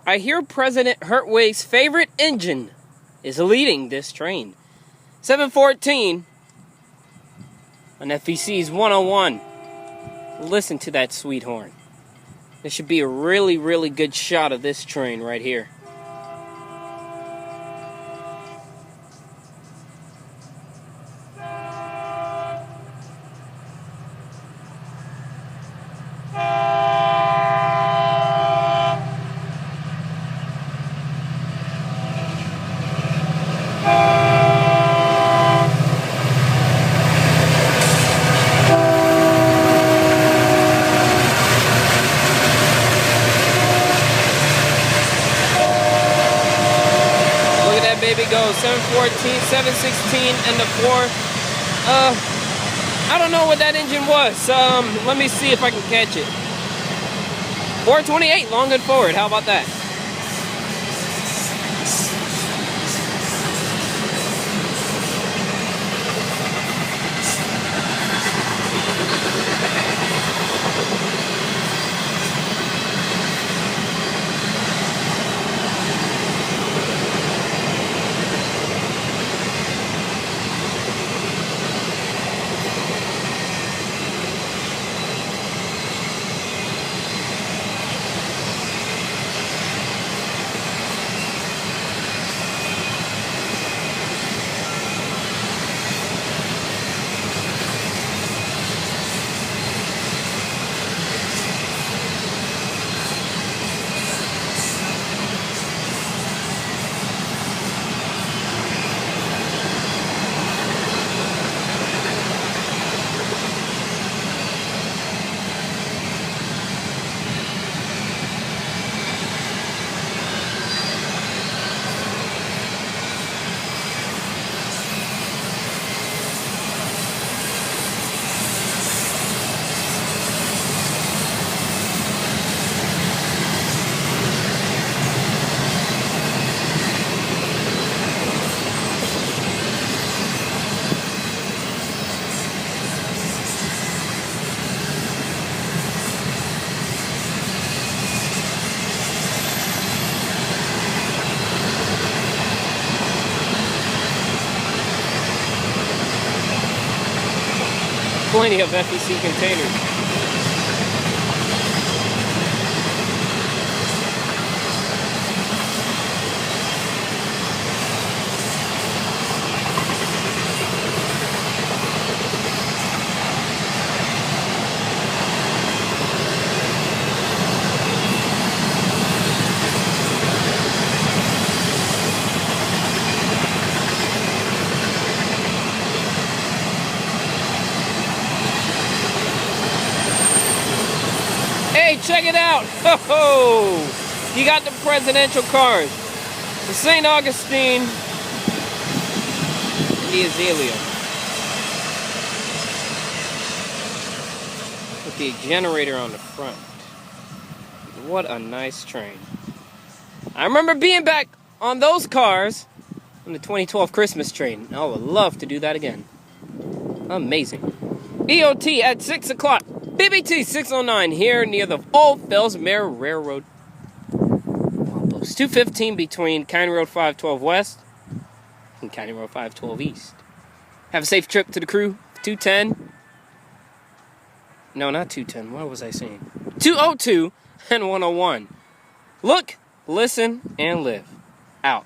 I hear President Hertwig's favorite engine is leading this train. 714 on FEC's 101. Listen to that sweet horn. This should be a really, really good shot of this train right here. Baby go 714, 716, and the 4. I don't know what that engine was. Let me see if I can catch it. 428, long and forward. How about that? Plenty of FEC containers. Hey, check it out! Ho-ho! You got the presidential cars. The St. Augustine and the Azalea. With the generator on the front. What a nice train. I remember being back on those cars on the 2012 Christmas train. I would love to do that again. Amazing. EOT at 6 o'clock. BBT 609 here near the Old Fellsmere Railroad. 215 between County Road 512 West and County Road 512 East. Have a safe trip to the crew. 210. No, not 210. What was I saying? 202 and 101. Look, listen, and live. Out.